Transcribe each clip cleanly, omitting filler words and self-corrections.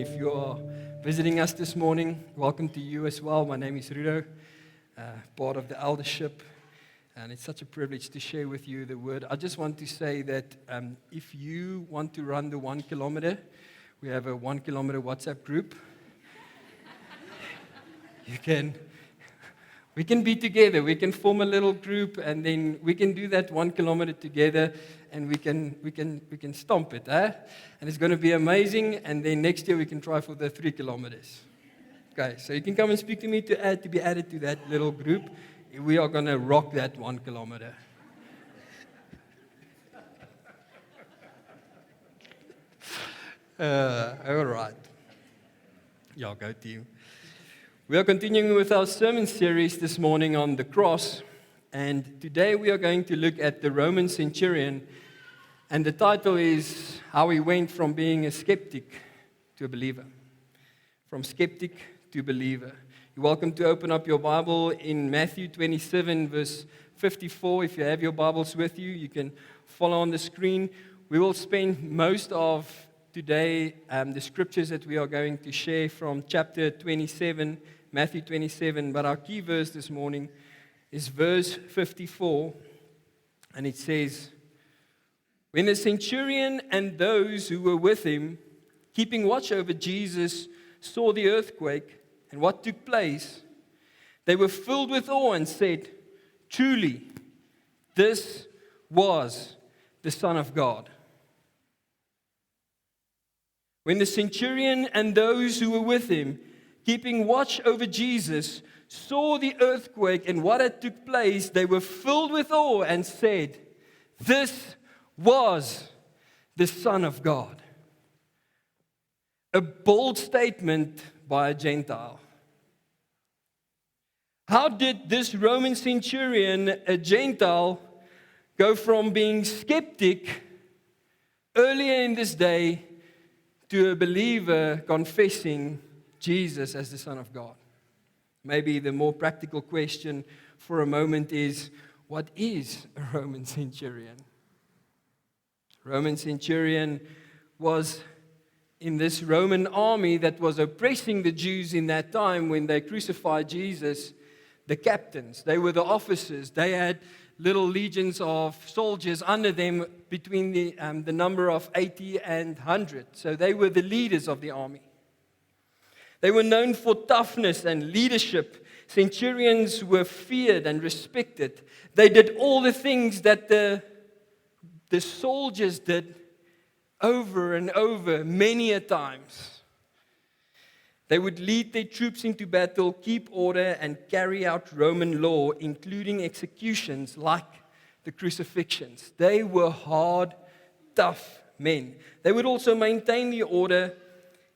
If you are visiting us this morning, welcome to you as well. My name is Rudo, part of the eldership, and it's such a privilege to share with you the word. I just want to say that if you want to run the 1 kilometer, we have a 1 kilometer WhatsApp group. We can be together. We can form a little group, and then we can do that 1 kilometer together, and we can stomp it, eh? And it's going to be amazing. And then next year we can try for the 3 kilometers. Okay, so you can come and speak to me to be added to that little group. We are going to rock that 1 kilometer. All right. Yeah, go team. We are continuing with our sermon series this morning on the cross, and today we are going to look at the Roman centurion, and the title is How He Went from Being a Skeptic to a Believer. From skeptic to believer. You're welcome to open up your Bible in Matthew 27, verse 54. If you have your Bibles with you, you can follow on the screen. We will spend most of today the scriptures that we are going to share from chapter 27, Matthew 27, but our key verse this morning is verse 54, and it says, "When the centurion and those who were with him, keeping watch over Jesus, saw the earthquake and what took place, they were filled with awe and said, 'Truly, this was the Son of God.'" When the centurion and those who were with him, keeping watch over Jesus, saw the earthquake and what had took place, they were filled with awe and said, "This was the Son of God." A bold statement by a Gentile. How did this Roman centurion, a Gentile, go from being skeptic earlier in this day to a believer confessing Jesus as the Son of God? Maybe the more practical question for a moment is, what is a Roman centurion? A Roman centurion was in this Roman army that was oppressing the Jews in that time when they crucified Jesus. The captains, they were the officers. They had little legions of soldiers under them between the number of 80 and 100. So they were the leaders of the army. They were known for toughness and leadership. Centurions were feared and respected. They did all the things that the soldiers did over and over many a times. They would lead their troops into battle, keep order, and carry out Roman law, including executions like the crucifixions. They were hard, tough men. They would also maintain the order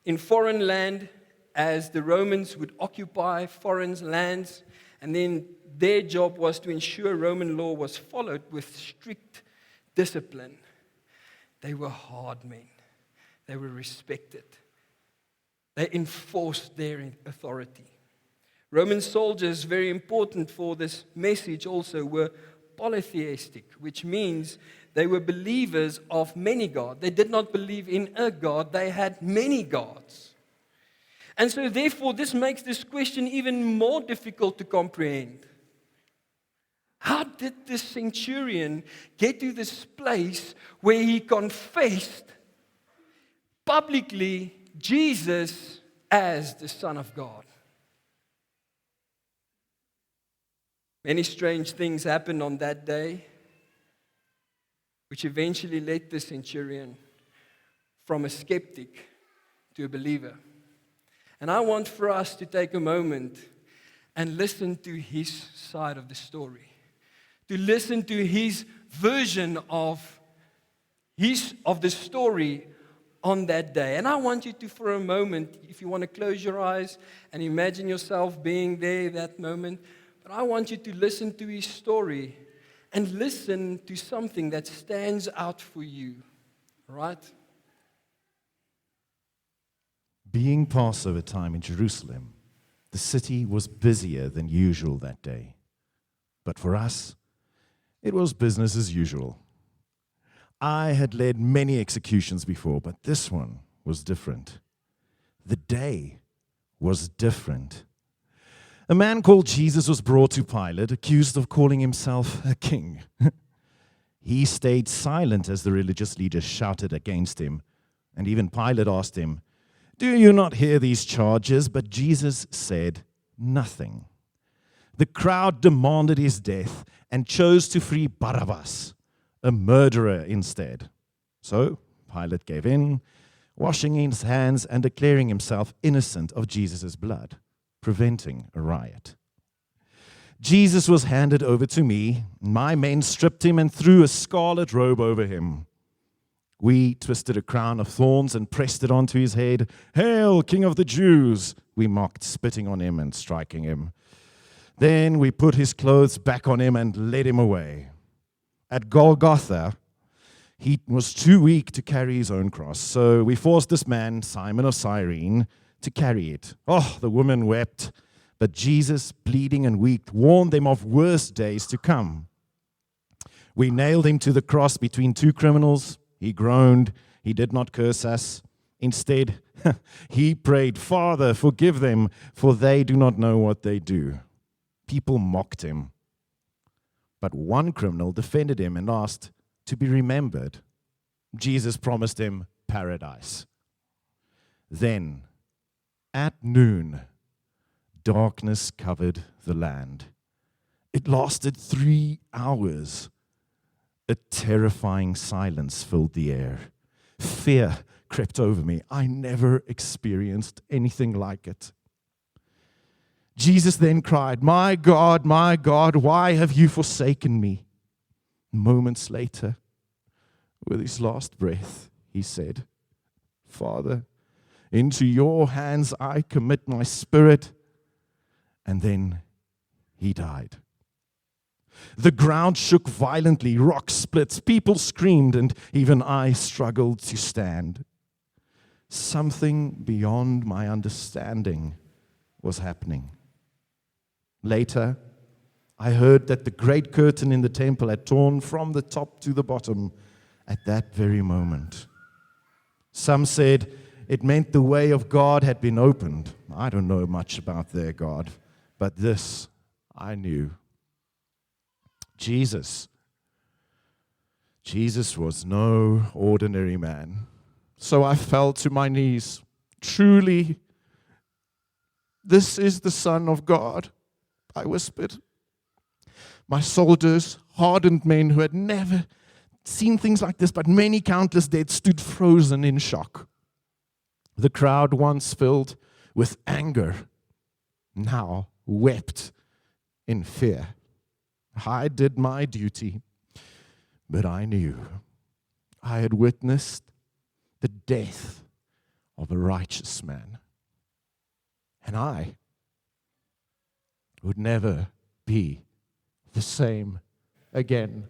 in foreign land, as the Romans would occupy foreign lands, and then their job was to ensure Roman law was followed with strict discipline. They were hard men. They were respected. They enforced their authority. Roman soldiers, very important for this message also, were polytheistic, which means they were believers of many gods. They did not believe in a God, they had many gods. And so therefore, this makes this question even more difficult to comprehend. How did this centurion get to this place where he confessed publicly Jesus as the Son of God? Many strange things happened on that day, which eventually led the centurion from a skeptic to a believer. And I want for us to take a moment and listen to his side of the story, to listen to his version of the story on that day. And I want you to, for a moment, if you want to close your eyes and imagine yourself being there that moment, but I want you to listen to his story and listen to something that stands out for you, right? Being Passover time in Jerusalem, the city was busier than usual that day. But for us, it was business as usual. I had led many executions before, but this one was different. the day was different. A man called Jesus was brought to Pilate, accused of calling himself a king. He stayed silent as the religious leaders shouted against him. And even Pilate asked him, "Do you not hear these charges?" But Jesus said nothing. The crowd demanded his death and chose to free Barabbas, a murderer, instead. So Pilate gave in, washing his hands and declaring himself innocent of Jesus' blood, preventing a riot. Jesus was handed over to me. My men stripped him and threw a scarlet robe over him. We twisted a crown of thorns and pressed it onto his head. "Hail, King of the Jews!" we mocked, spitting on him and striking him. Then we put his clothes back on him and led him away. At Golgotha, he was too weak to carry his own cross, so we forced this man, Simon of Cyrene, to carry it. Oh, the women wept, but Jesus, bleeding and weak, warned them of worse days to come. We nailed him to the cross between two criminals. He groaned. He did not curse us. Instead, he prayed, "Father, forgive them, for they do not know what they do." People mocked him. But one criminal defended him and asked to be remembered. Jesus promised him paradise. Then, at noon, darkness covered the land. It lasted 3 hours. A terrifying silence filled the air. Fear crept over me. I never experienced anything like it. Jesus then cried, my God, why have you forsaken me?" Moments later, with his last breath, he said, "Father, into your hands I commit my spirit." And then he died. The ground shook violently, rocks split, people screamed, and even I struggled to stand. Something beyond my understanding was happening. Later, I heard that the great curtain in the temple had torn from the top to the bottom at that very moment. Some said it meant the way of God had been opened. I don't know much about their God, but this I knew. Jesus was no ordinary man. So I fell to my knees. "Truly, this is the Son of God," I whispered. My soldiers, hardened men who had never seen things like this, but many countless dead, stood frozen in shock. The crowd, once filled with anger, now wept in fear. I did my duty, but I knew I had witnessed the death of a righteous man, and I would never be the same again.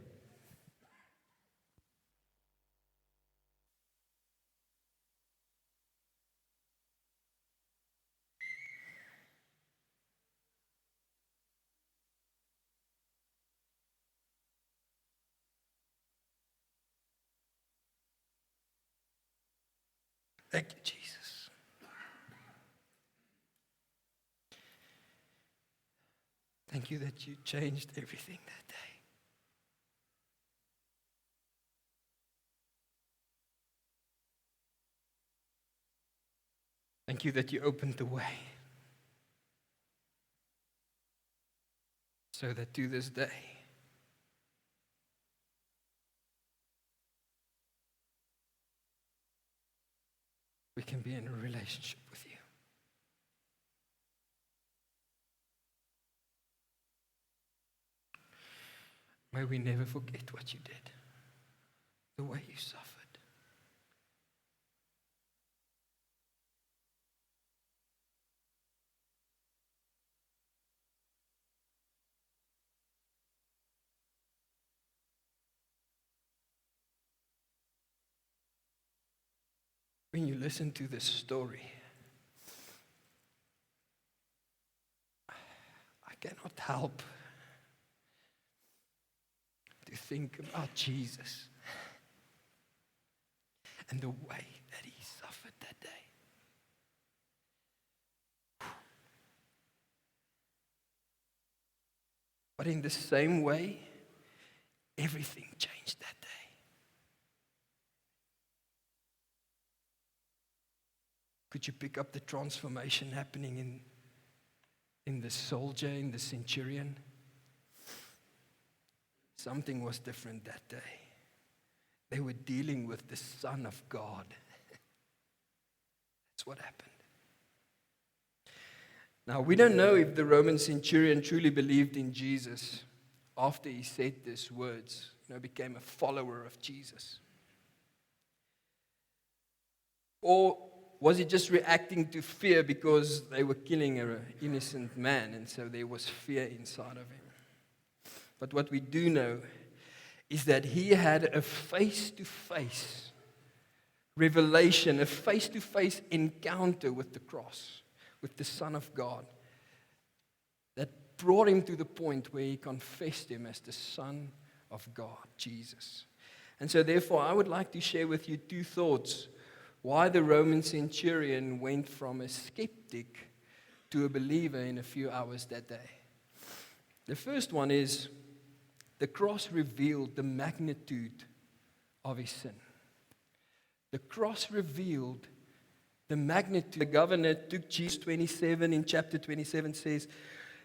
Thank you, Jesus. Thank you that you changed everything that day. Thank you that you opened the way so that to this day we can be in a relationship with you. May we never forget what you did, the way you suffered. When you listen to this story, I cannot help to think about Jesus and the way that he suffered that day. But in the same way, everything changed that day. Could you pick up the transformation happening in the soldier, in the centurion? Something was different that day. They were dealing with the Son of God. That's what happened. Now, we don't know if the Roman centurion truly believed in Jesus after he said these words, became a follower of Jesus. Or was he just reacting to fear because they were killing an innocent man, and so there was fear inside of him? But what we do know is that he had a face-to-face revelation, a face-to-face encounter with the cross, with the Son of God, that brought him to the point where he confessed him as the Son of God, Jesus. And so therefore, I would like to share with you two thoughts why the Roman centurion went from a skeptic to a believer in a few hours that day. The first one is the cross revealed the magnitude of his sin. The cross revealed the magnitude. The governor took Jesus. 27 in chapter 27 says,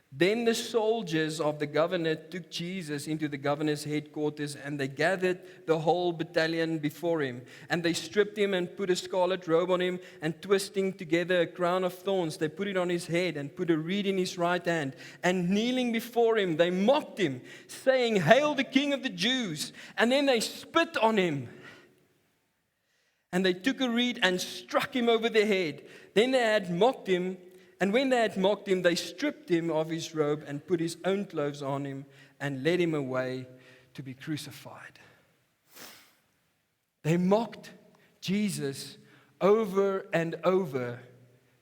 "Then the soldiers of the governor took Jesus into the governor's headquarters, and they gathered the whole battalion before him. And they stripped him and put a scarlet robe on him, and twisting together a crown of thorns, they put it on his head and put a reed in his right hand. And kneeling before him, they mocked him, saying, 'Hail the King of the Jews!' And then they spit on him. And they took a reed and struck him over the head. Then they had mocked him. And when they had mocked him, they stripped him of his robe and put his own clothes on him and led him away to be crucified." They mocked Jesus over and over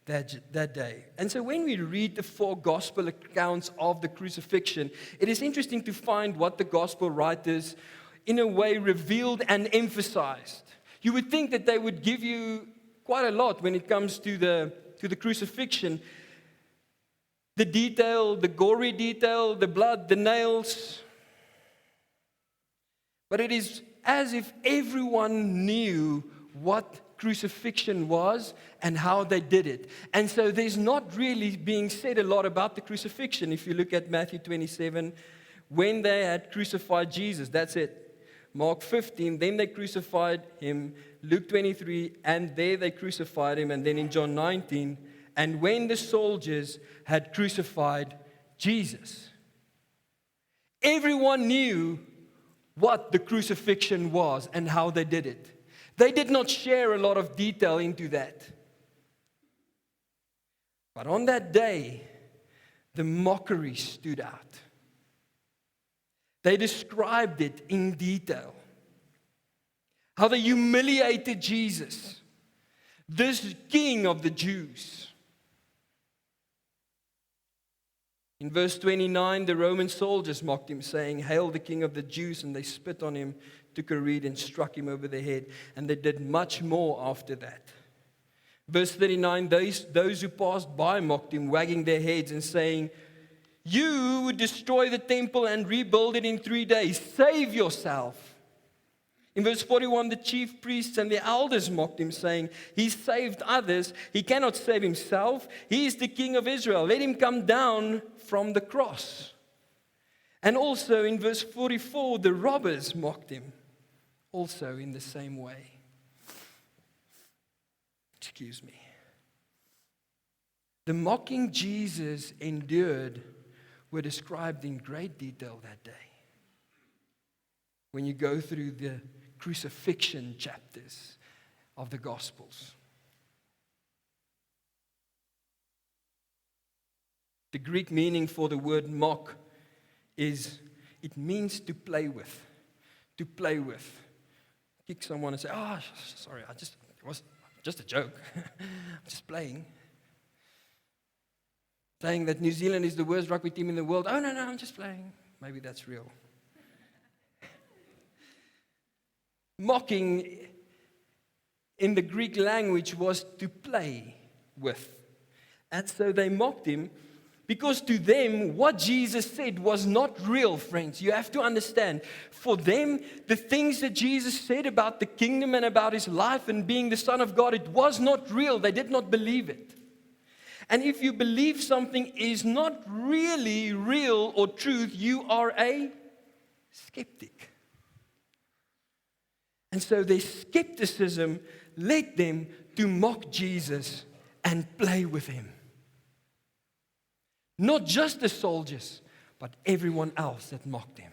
that day. And so when we read the four gospel accounts of the crucifixion, it is interesting to find what the gospel writers, in a way, revealed and emphasized. You would think that they would give you quite a lot when it comes to the crucifixion. The detail, the gory detail, the blood, the nails. But it is as if everyone knew what crucifixion was and how they did it. And so there's not really being said a lot about the crucifixion. If you look at Matthew 27, when they had crucified Jesus, that's it. Mark 15, then they crucified him. Luke 23, and there they crucified him. And then in John 19, and when the soldiers had crucified Jesus. Everyone knew what the crucifixion was and how they did it. They did not share a lot of detail into that. But on that day, the mockery stood out. They described it in detail. How they humiliated Jesus, this King of the Jews. In verse 29, the Roman soldiers mocked him, saying, "Hail the King of the Jews!" And they spit on him, took a reed and struck him over the head. And they did much more after that. Verse 39, those who passed by mocked him, wagging their heads and saying, "You would destroy the temple and rebuild it in 3 days. Save yourself." In verse 41, the chief priests and the elders mocked him, saying, "He saved others. He cannot save himself. He is the King of Israel. Let him come down from the cross." And also in verse 44, the robbers mocked him, also in the same way. Excuse me. The mocking Jesus endured were described in great detail that day. When you go through the crucifixion chapters of the Gospels. The Greek meaning for the word mock is, it means to play with. To play with. Kick someone and say, "Oh, sorry, it was just a joke. I'm just playing." Saying that New Zealand is the worst rugby team in the world. "Oh, no, I'm just playing." Maybe that's real. Mocking in the Greek language was to play with. And so they mocked him Because to them, what Jesus said was not real, friends. You have to understand. For them, the things that Jesus said about the kingdom and about his life and being the Son of God, it was not real. They did not believe it. And if you believe something is not really real or truth, you are a skeptic. And so their skepticism led them to mock Jesus and play with him. Not just the soldiers, but everyone else that mocked him.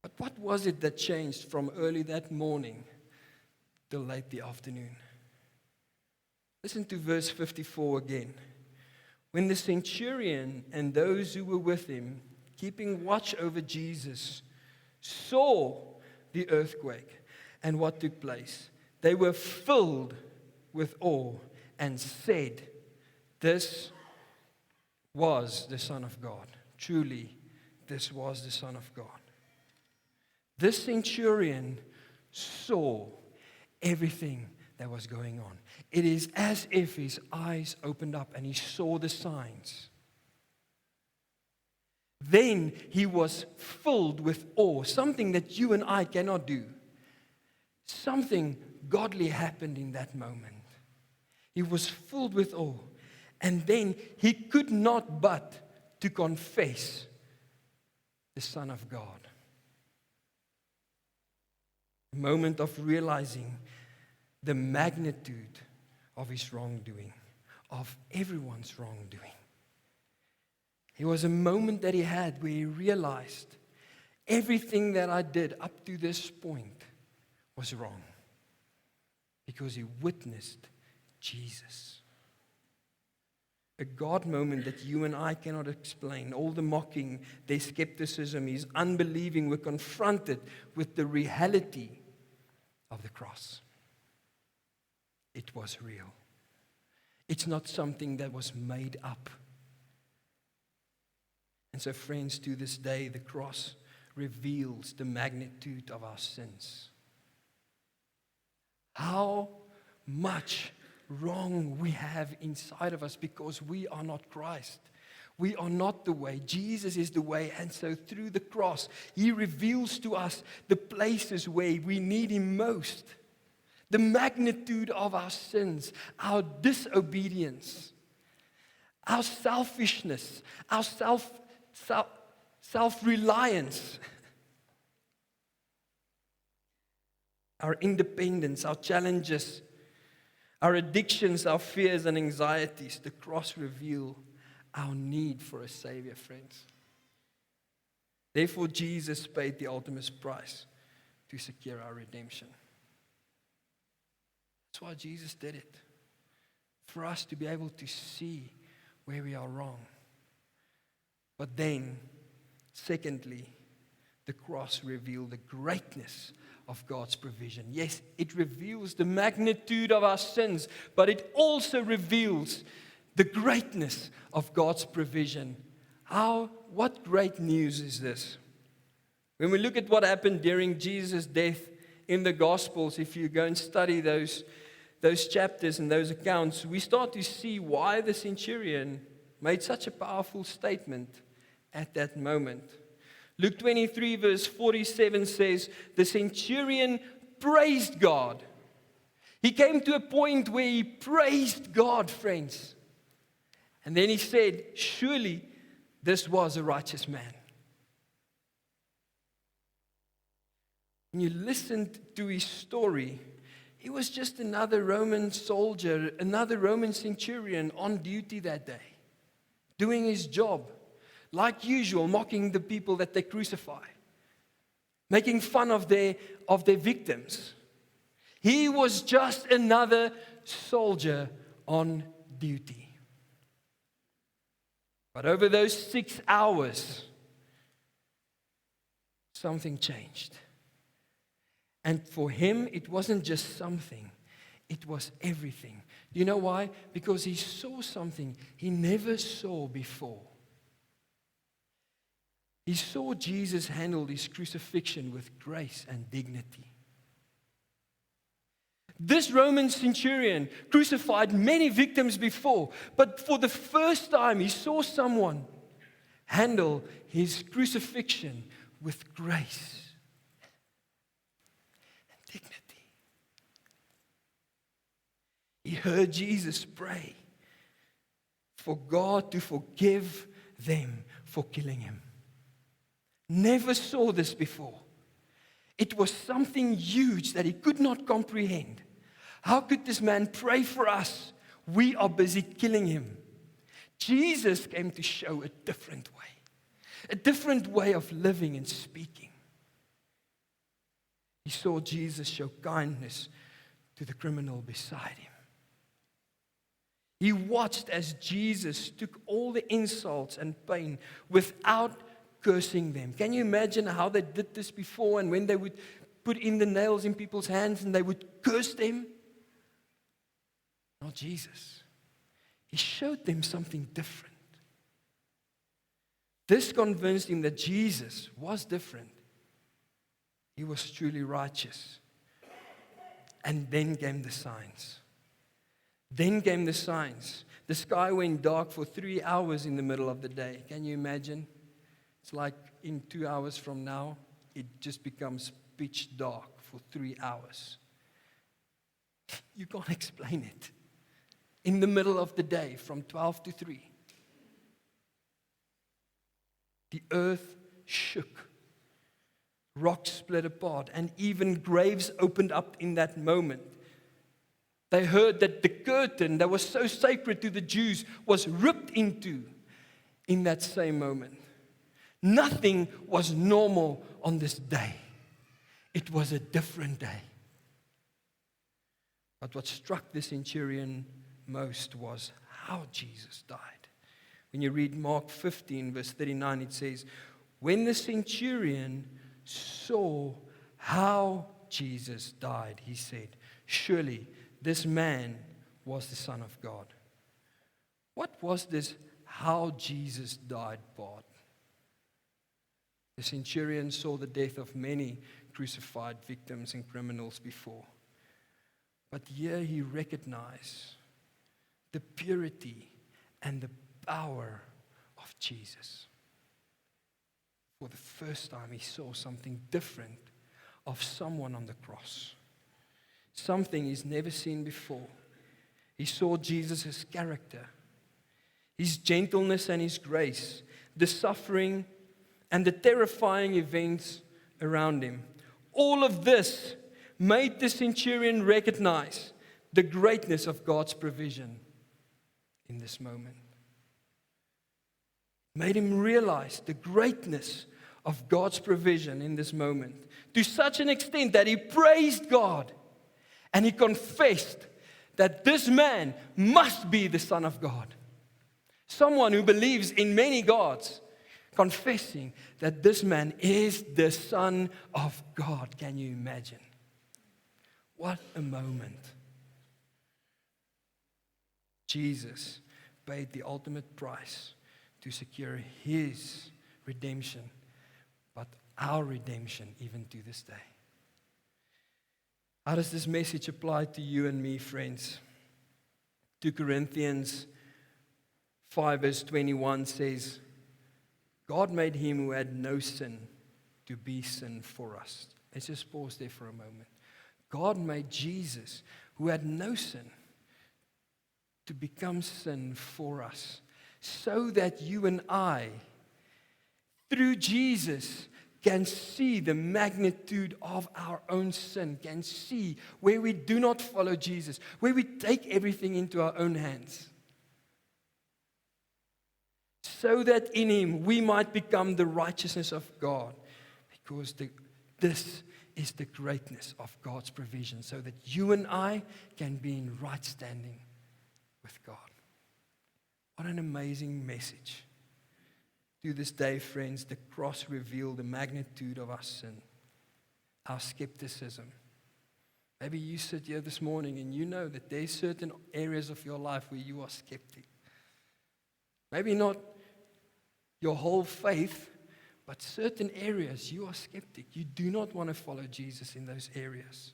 But what was it that changed from early that morning till late the afternoon? Listen to verse 54 again. When the centurion and those who were with him, keeping watch over Jesus, saw the earthquake and what took place, they were filled with awe and said, "This was the Son of God." Truly, this was the Son of God. This centurion saw everything that was going on. It is as if his eyes opened up and he saw the signs. Then he was filled with awe, something that you and I cannot do. Something godly happened in that moment. He was filled with awe. And then he could not but to confess the Son of God. A moment of realizing the magnitude of his wrongdoing, of everyone's wrongdoing. It was a moment that he had where he realized everything that I did up to this point was wrong, because he witnessed Jesus. A God moment that you and I cannot explain. All the mocking, their skepticism, his unbelieving, were confronted with the reality of the cross. It was real. It's not something that was made up. And so, friends, to this day, the cross reveals the magnitude of our sins. How much wrong we have inside of us because we are not Christ. We are not the way. Jesus is the way. And so through the cross, he reveals to us the places where we need him most. The magnitude of our sins, our disobedience, our selfishness, our self-reliance, our independence, our challenges, our addictions, our fears and anxieties. The cross reveals our need for a Savior, friends. Therefore, Jesus paid the ultimate price to secure our redemption. That's why Jesus did it. For us to be able to see where we are wrong. But then, secondly, the cross revealed the greatness of God's provision. Yes, it reveals the magnitude of our sins, but it also reveals the greatness of God's provision. What great news is this? When we look at what happened during Jesus' death in the Gospels, if you go and study those chapters and those accounts, we start to see why the centurion made such a powerful statement at that moment. Luke 23 verse 47 says, the centurion praised God. He came to a point where he praised God, friends. And then he said, surely this was a righteous man. When you listened to his story, he was just another Roman soldier, another Roman centurion on duty that day, doing his job, like usual, mocking the people that they crucify, making fun of their victims. He was just another soldier on duty. But over those 6 hours, something changed. And for him, it wasn't just something. It was everything. You know why? Because he saw something he never saw before. He saw Jesus handle his crucifixion with grace and dignity. This Roman centurion crucified many victims before, but for the first time he saw someone handle his crucifixion with grace and dignity. He heard Jesus pray for God to forgive them for killing him. Never saw this before. It was something huge that he could not comprehend. How could this man pray for us? We are busy killing him. Jesus came to show a different way of living and speaking. He saw Jesus show kindness to the criminal beside him. He watched as Jesus took all the insults and pain without cursing them. Can you imagine how they did this before, and when they would put in the nails in people's hands and they would curse them? Not Jesus. He showed them something different. This convinced him that Jesus was different. He was truly righteous. And then came the signs. The sky went dark for 3 hours in the middle of the day. Can you imagine? It's like in 2 hours from now, it just becomes pitch dark for 3 hours. You can't explain it. In the middle of the day, from 12 to 3. The earth shook. Rocks split apart, and even graves opened up in that moment. They heard that the curtain that was so sacred to the Jews was ripped into in that same moment. Nothing was normal on this day. It was a different day. But what struck the centurion most was how Jesus died. When you read Mark 15, verse 39, it says, when the centurion saw how Jesus died, he said, surely this man was the Son of God. What was this how Jesus died part? The centurion saw the death of many crucified victims and criminals before. But here he recognized the purity and the power of Jesus. For the first time, he saw something different of someone on the cross. Something he's never seen before. He saw Jesus' character, his gentleness and his grace, the suffering and the terrifying events around him. All of this made the centurion recognize the greatness of God's provision in this moment. Made him realize the greatness of God's provision in this moment, to such an extent that he praised God and he confessed that this man must be the Son of God. Someone who believes in many gods, confessing that this man is the Son of God. Can you imagine? What a moment. Jesus paid the ultimate price to secure his redemption, but our redemption even to this day. How does this message apply to you and me, friends? 2 Corinthians 5 verse 21 says, God made him who had no sin to be sin for us. Let's just pause there for a moment. God made Jesus, who had no sin, to become sin for us, so that you and I, through Jesus, can see the magnitude of our own sin, can see where we do not follow Jesus, where we take everything into our own hands. So that in him we might become the righteousness of God, because this is the greatness of God's provision, so that you and I can be in right standing with God. What an amazing message. To this day, friends, the cross revealed the magnitude of our sin, our skepticism. Maybe you sit here this morning and you know that there's certain areas of your life where you are skeptic. Maybe not your whole faith, but certain areas you are skeptic. You do not want to follow Jesus in those areas.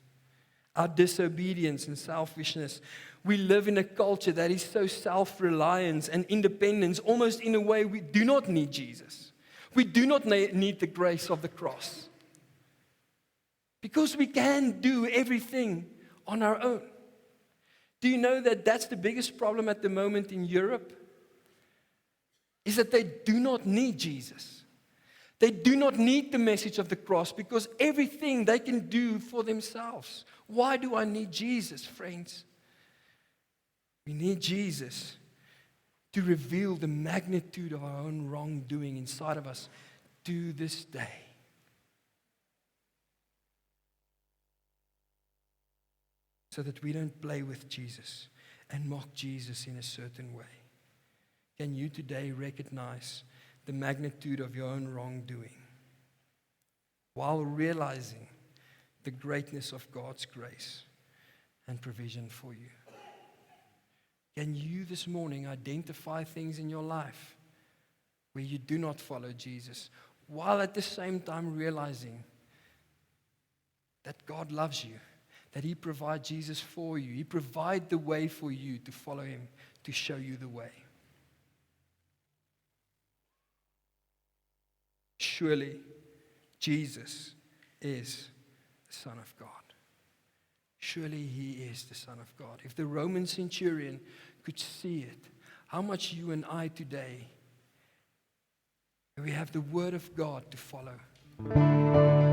our disobedience and selfishness. We live in a culture that is so self-reliant and independent, almost in a way we do not need Jesus. We do not need the grace of the cross. Because we can do everything on our own. Do you know that that's the biggest problem at the moment in Europe? Is that they do not need Jesus. They do not need the message of the cross because everything they can do for themselves. Why do I need Jesus, friends? We need Jesus to reveal the magnitude of our own wrongdoing inside of us to this day. So that we don't play with Jesus and mock Jesus in a certain way. Can you today recognize the magnitude of your own wrongdoing while realizing the greatness of God's grace and provision for you? Can you this morning identify things in your life where you do not follow Jesus, while at the same time realizing that God loves you, that He provides Jesus for you. He provides the way for you to follow Him, to show you the way. Surely, Jesus is the Son of God. Surely He is the Son of God. If the Roman centurion could see it, how much you and I today, we have the Word of God to follow.